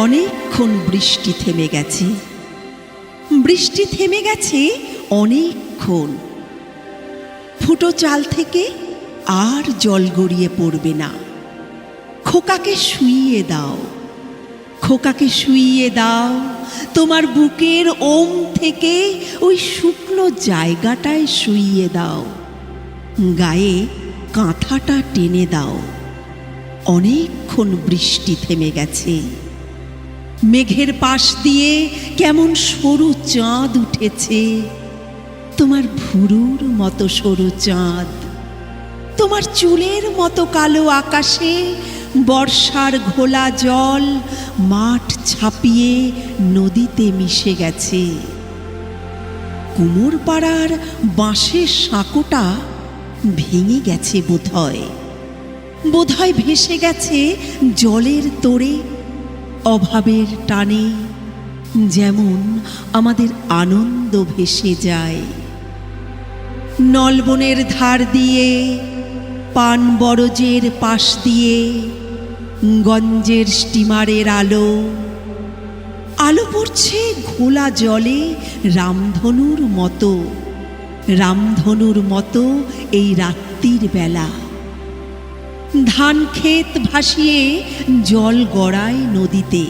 অনেকক্ষণ বৃষ্টি থেমে গেছে, বৃষ্টি থেমে গেছে অনেকক্ষণ। ফুটো চাল থেকে আর জল গড়িয়ে পড়বে না। খোকাকে শুইয়ে দাও, খোকাকে শুইয়ে দাও, তোমার বুকের ওম থেকে ওই শুকনো জায়গাটায় শুইয়ে দাও। গায়ে কাঁথাটা টেনে দাও। অনেকক্ষণ বৃষ্টি থেমে গেছে। মেঘের পাশ দিয়ে কেমন সরু চাঁদ উঠেছে, তোমার ভুরুর মতো সরু চাঁদ। তোমার চুলের মতো কালো আকাশে বর্ষার ঘোলা জল মাঠ ছাপিয়ে নদীতে মিশে গেছে। কুমোরপাড়ার বাঁশের সাঁকোটা ভেঙে গেছে বোধহয়, বোধহয় ভেসে গেছে জলের তোড়ে, অভাবের টানে যেমন আমাদের আনন্দ ভেসে যায়। নলবনের ধার দিয়ে, পান বরজের পাশ দিয়ে গঞ্জের স্টিমারের আলো, আলো পড়ছে ঘোলা জলে রামধনুর মতো, রামধনুর মতো এই রাত্রির বেলা। ধান ক্ষেত ভাসিয়ে জল গড়ায় নদীতে,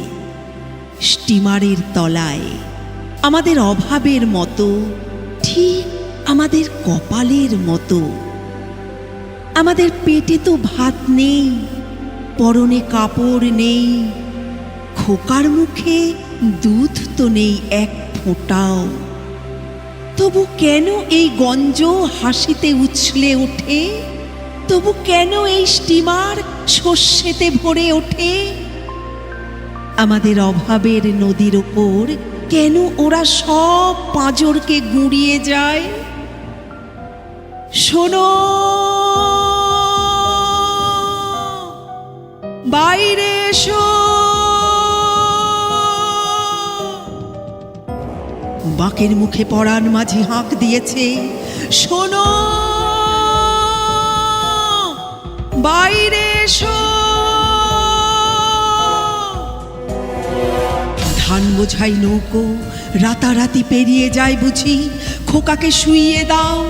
স্টিমারের তলায়। আমাদের অভাবের মতো, ঠিক আমাদের কপালের মতো। আমাদের পেটে তো ভাত নেই, পরনে কাপড় নেই, খোকার মুখে দুধ তো নেই এক ফোঁটাও। তবু কেন এই গঞ্জ হাসিতে উছলে ওঠে? তবু কেন এই স্টিমার শস্যেতে ভরে ওঠে? আমাদের অভাবের নদীর ওপর কেন ওরা সব পাঁজরকে গুঁড়িয়ে যায়? শোনো, বাইরে এসো। বাঁকের মুখে পরাণ মাঝি হাঁক দিয়েছে, শোনো, বাইরে এসো। ধান বোঝাই নৌকো রাতারাতি পেরিয়ে যায় বুঝি। খোকাকে শুইয়ে দাও,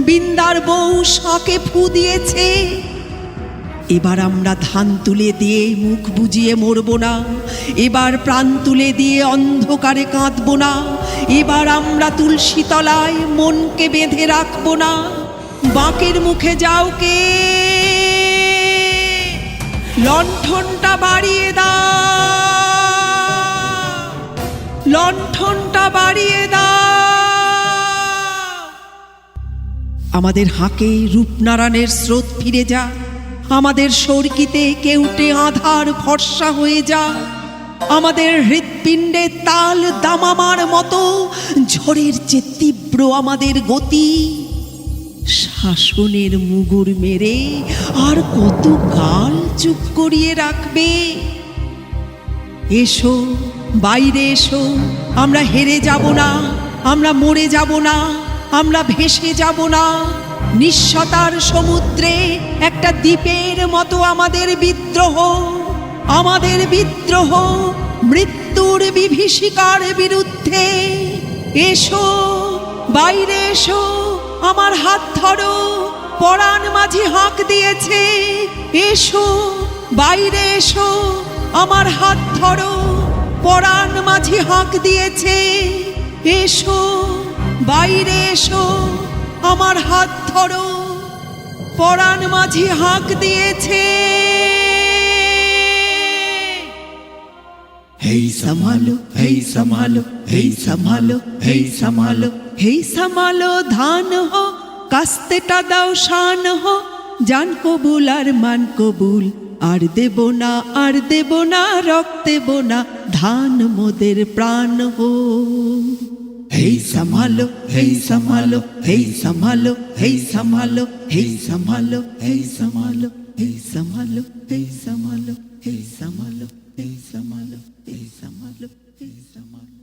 বিন্দার বউ শাঁকে ফু দিয়েছে। এবার আমরা ধান তুলে দিয়ে মুখ বুজিয়ে মরব না, এবার প্রাণ তুলে দিয়ে অন্ধকারে কাঁদব না, এবার আমরা তুলসী তলায় মনকে বেঁধে রাখব না। বাঁকের মুখে যাও কে, লণ্ঠনটা বাড়িয়ে দাও, লণ্ঠনটা বাড়িয়ে দাও। আমাদের হাঁকে রূপনারায়ণের স্রোত ফিরে যা, আমাদের সর্কিতে কেউটে আধার ভরসা হয়ে যা। আমাদের হৃৎপিণ্ডে তাল দামামার মতো ঝড়ের যে তীব্র আমাদের গতি। শাসনের মুগুর মেরে আর কত কাল চুপ করিয়ে রাখবে? এসো, বাইরে এসো। আমরা হেরে যাব না, আমরা মরে যাব না, আমরা ভেসে যাব না। নিঃস্বতার সমুদ্রে একটা দ্বীপের মতো আমাদের বিদ্রোহ, আমাদের বিদ্রোহ মৃত্যুর বিভীষিকার বিরুদ্ধে। এসো, বাইরে এসো, আমার হাত ধরো। পরাণ মাঝি হাঁক দিয়েছে, এসো, বাইরে এসো, আমার হাত ধরো। পরাণ মাঝি হাঁক দিয়েছে, এসো, বাইরে এসো, আমার হাত ধরো। পরাণ মাঝি হাঁক দিয়েছে। হেই সম্ভালো, হেই সম্ভালো, হেই সম্ভালো, হেই সম্ভালো, হেই সামালো ধান হো, কাস্তেটা দাও শান হো। জান কবুল আর মান কবুল, আর দেব না, আর দেব না, রক্ত দেব না, ধান মোদের প্রাণ হো। হেই সম্ভালো, হেই সম্ভালো, হেই সম্ভালো, হেই সম্ভালো, হেই সম্ভালো, হেই সম্ভালো, হেই সম্ভালো, হেই সম্ভালো, হেই সম্ভালো, হেই সম্ভালো, হেই সম্ভালো, হেই সম্ভালো।